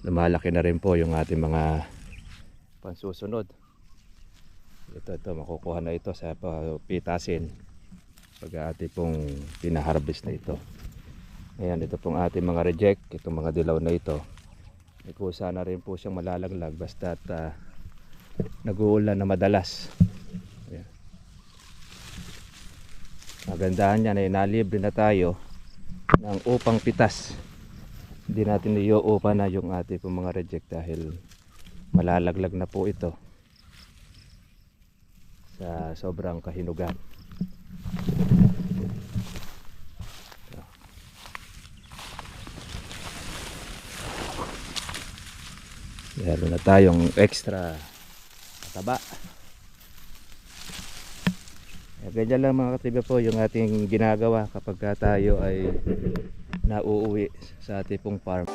lumalaki na rin po yung ating mga pansusunod. Ito makukuha na ito sa pitasin pag ating pong pinaharvest na ito. Ayan, ito pong ating mga reject, itong mga dilaw na ito. May kusa na rin po siyang malalaglag basta't nag-uulan na madalas. Ayan. Magandahan niyan ay nalibre na tayo ng upang pitas. Hindi natin iuupa na yung ating pong mga reject dahil malalaglag na po ito sa sobrang kahinugan. Meron na tayong extra taba. Ganyan lang mga katribe po yung ating ginagawa kapag tayo ay nauuwi sa ating pong farm.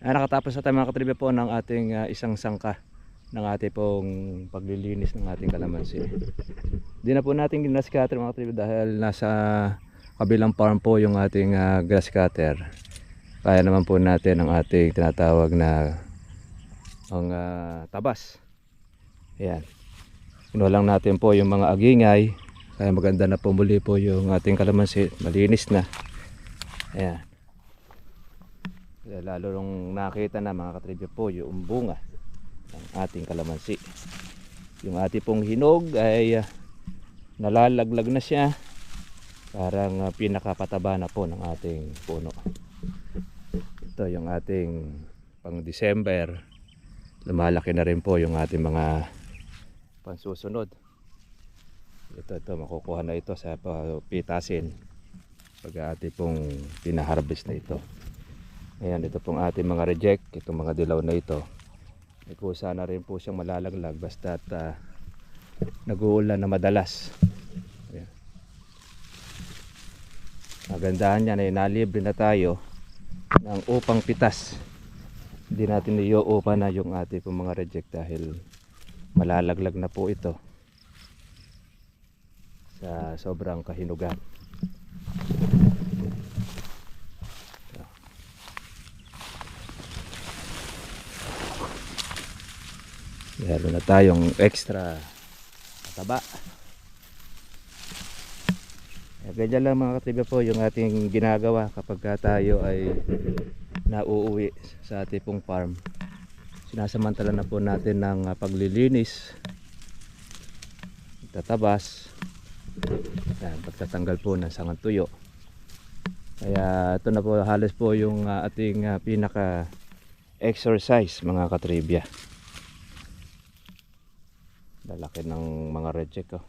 Nakatapos na tayo mga katribe po ng ating isang sangka ng ating pong paglilinis ng ating kalamansi. Di na po natin grass cutter mga katribe dahil nasa kabilang farm po yung ating grass cutter. Kaya naman po natin ang ating tinatawag na ang tabas. Ayan. Kinuha lang natin po yung mga agingay. Kaya maganda na po muli po yung ating kalamansi. Malinis na. Ayan. Lalo nung nakita na mga katribe po yung bunga ng ating kalamansi. Yung ating pong hinog ay nalalaglag na siya. Parang pinakapataba na po ng ating puno. Ito yung ating pang December. Lumalaki na rin po yung ating mga pansusunod. Ito makukuha na ito sa pitasin pag ating pong pinaharvest na ito. Ayan, ito pong ating mga reject, itong mga dilaw na ito. May kusa na rin po siyang malalaglag basta't nag-uulan na madalas. Ayan. Magandahan niyan ay nalibre na tayo ng upang pitas. Hindi natin iuupa na yung ating pong mga reject dahil malalaglag na po ito sa sobrang kahinugan. Meron na tayong extra taba. Ganyan lang mga katribe po yung ating ginagawa kapag tayo ay nauuwi sa ating pong farm. Sinasamantala na po natin ng paglilinis, tatabas, pagtatanggal po ng sangang tuyo. Kaya ito na po halos po yung ating pinaka exercise mga katribya. Lalaki ng mga reject ko.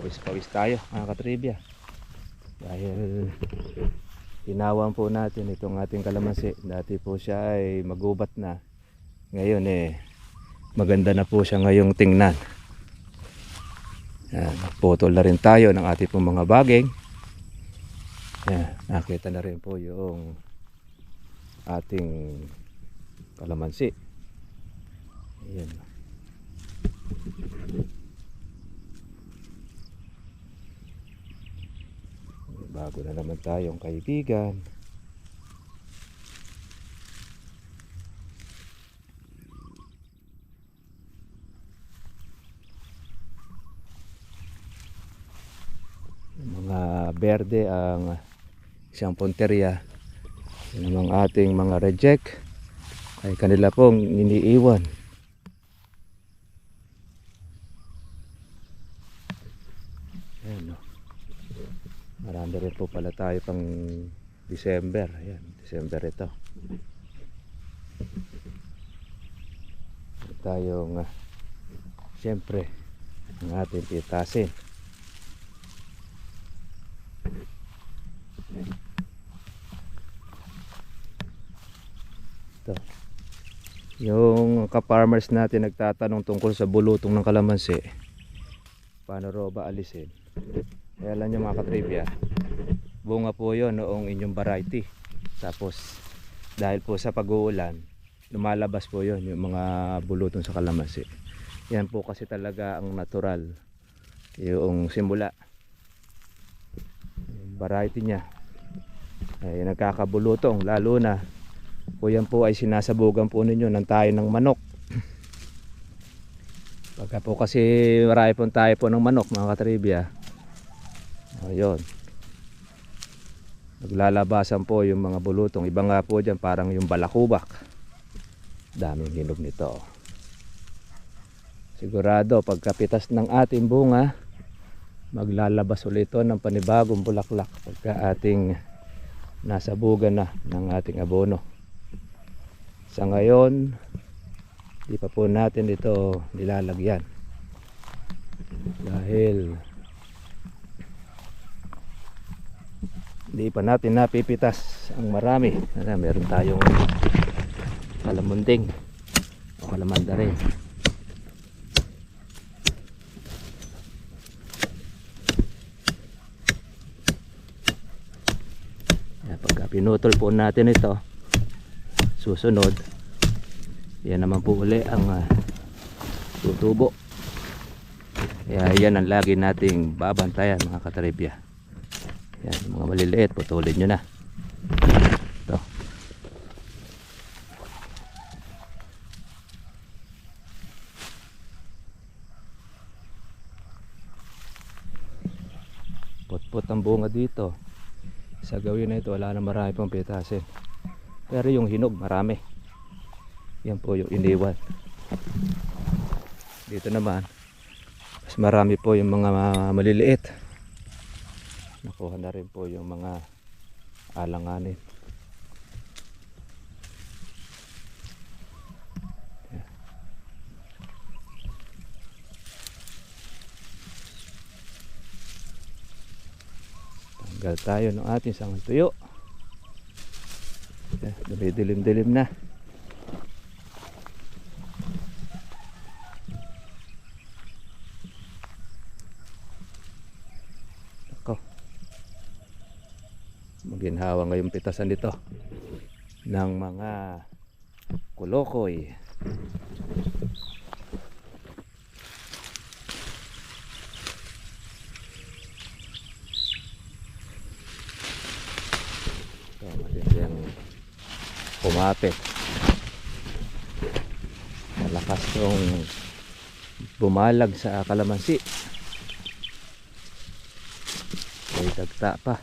Pawis tayo mga katribya dahil hinawan po natin itong ating kalamansi. Dati po siya ay magubat na, ngayon maganda na po siya ngayong tingnan. Putol na rin tayo ng ating pong mga baging. Nakita na rin po yung ating kalamansi. Ayan. Bago na naman tayong kaibigan. Mga berde ang isang punteriya. Yan ang ating mga reject ay kanila pong iniiwan. Ayan, no? Marami rin po pala tayo pang December. Ayan, December ito. Tayong siyempre ang ating pitasin. Ito. Yung ka-farmers natin nagtatanong tungkol sa bulutong ng kalamansi. paano raw ba alisin. Kaya alam nyo mga katribya, bunga po yon noong inyong variety. Tapos dahil po sa pag-uulan, lumalabas po yon yung mga bulutong sa kalamansi. Yan po kasi talaga ang natural, yung simula, yung variety nya ay nagkakabulutong. Lalo na po yan po ay sinasabugan po ninyo ng tayo ng manok. Pagka po kasi marami pong tayo po ng manok mga katribya, ayun, naglalabasan po yung mga bulutong. Iba nga po dyan parang yung balakubak. Daming hinog nito. Sigurado pagkapitas ng ating bunga, maglalabas ulit ito ng panibagong bulaklak pagka ating nasabugan na ng ating abono. Sa ngayon, di pa po natin ito nilalagyan dahil hindi pa natin napipitas ang marami. Meron tayong kalamunding o kalamanda rin. Pagka pinutol po natin ito, susunod yan naman po uli ang tutubo. Kaya yan ang lagi nating babantayan mga katribya. Yan, mga maliliit, putulin nyo na ito. Putput ang bunga dito. Sa gawin na ito wala na marami pang pitasin, pero yung hinog marami. Yan po yung iniwan. Dito naman mas marami po yung mga maliliit. Nakuha na rin po yung mga alanganin. Tanggal tayo ng ating sangang tuyo. Dumidilim-dilim na. Maginhawa ngayong pitasan dito ng mga kulokoy. Ito, matinding kumapit. Malakas yung bumalag sa kalamansi. May dagta pa.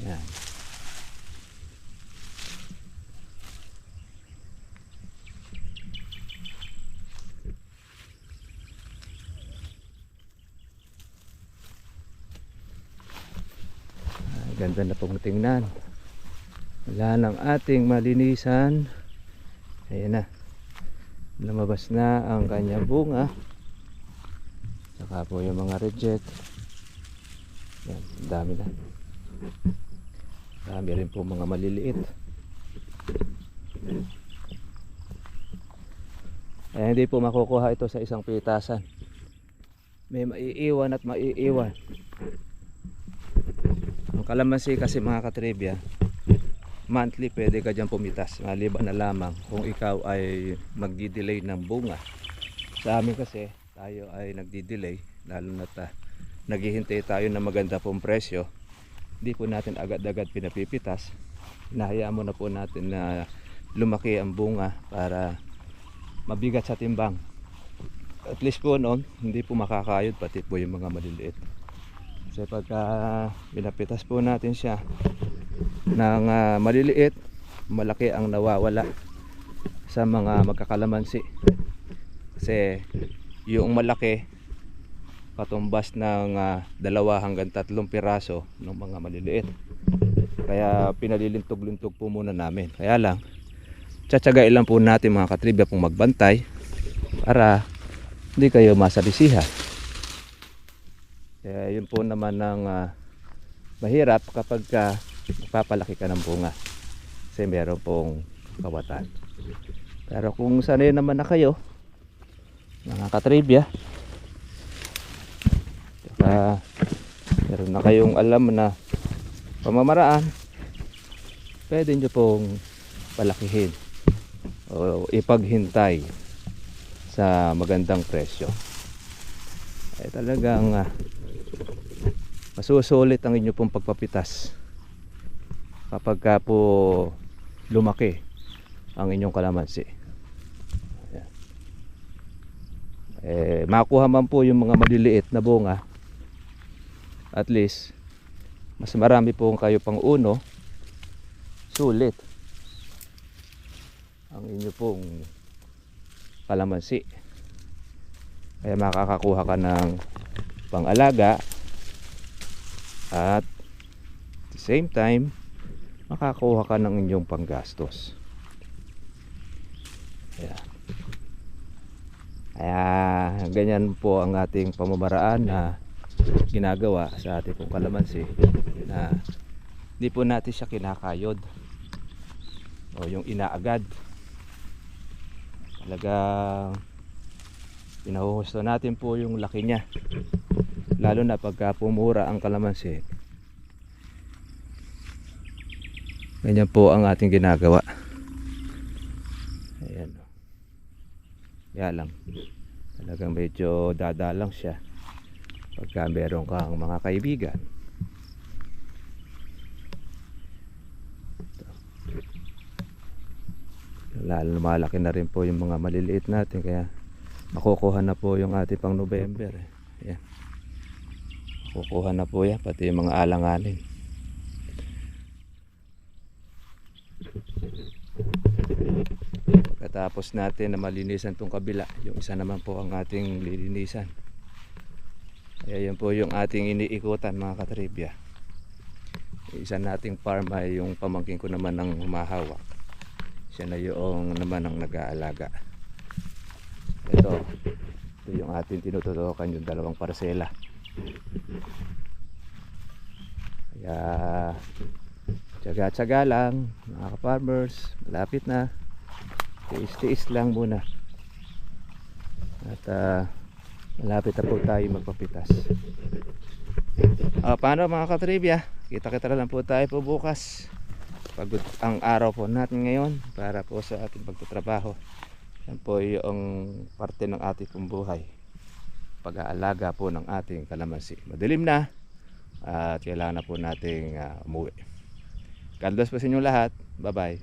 Yan. Ganda na pong tingnan. Wala ng ating malinisan. Ayan na. Lumabas na ang kanyang bunga. Saka po yung mga reject. Yan, dami na. Dami rin po mga maliliit. Ay hindi po makukuha ito sa isang pitasan. May maiiwan at maiiwan. Ang kalamansi kasi mga katribya, monthly pwede ka dyan pumitas. Maliban na lamang kung ikaw ay magdi-delay ng bunga. Sa amin kasi tayo ay nagdi-delay, lalo na naghihintay tayo ng maganda pong presyo. Hindi po natin agad-agad pinapipitas. Hinahayaan muna po natin na lumaki ang bunga para mabigat sa timbang. At least po noon, hindi po makakayod pati po yung mga maliliit. Kasi pagka pinapitas po natin siya ng maliliit, malaki ang nawawala sa mga magkakalamansi. Kasi yung malaki katumbas ng 2 hanggang 3 piraso ng mga maliliit. Kaya pinalilintog-lintog po muna namin. Kaya lang, tsatsagain lang po natin mga katribya pong magbantay para hindi kayo masalisihan. Kaya yun po naman ng mahirap kapag magpapalaki ka ng bunga. kasi meron pong kawatan. Pero kung sanay naman na kayo mga katribya, saka meron na kayong alam na pamamaraan, pwede nyo pong palakihin o ipaghintay sa magandang presyo. Ay talagang masusulit ang inyo pong pagpapitas kapag ka po lumaki ang inyong kalamansi. Ayan. Makuha man po yung mga maliliit na bunga, at least mas marami po kayo pang uno, sulit ang inyo pong kalamansi. Kaya makakakuha ka ng pang-alaga at at the same time makakuha ka ng inyong panggastos. Ayan. Kaya ganyan po ang ating pamamaraan na ginagawa sa ating pong kalamansi, na hindi po natin siya kinakayod o yung inaagad. Talagang pinahuhusto natin po yung laki niya, lalo na pagka pumura ang kalamansi. Ganyan po ang ating ginagawa. Ayan. Kaya lang talagang medyo dadalang siya pagka meron kang mga kaibigan. Lalo malaki na rin po yung mga maliliit natin, kaya makukuha na po yung ating pang November. Ayan. Makukuha na po yan, pati yung mga alanganin. Pagkatapos natin na malinisan tong kabila, yung isa naman po ang ating lilinisan. Kaya yan po yung ating iniikutan mga katribya. Isa nating farm ay yung pamangkin ko naman ang humahawak. Siya na yung naman ang nag-aalaga. Ito yung ating tinututukan, yung dalawang parsela. Kaya tsaga-tsaga lang mga ka-farmers, malapit na. Tiis-tiis lang muna. At malapit na po tayo magpapitas. Paano mga katribya? Kita-kita na lang po tayo po bukas. Pagod ang araw po natin ngayon para po sa ating pagtatrabaho. Yan po yung parte ng ating pong buhay, pag-aalaga po ng ating kalamansi. Madilim na at kailangan na po nating umuwi. God bless po sa inyo lahat. Bye bye.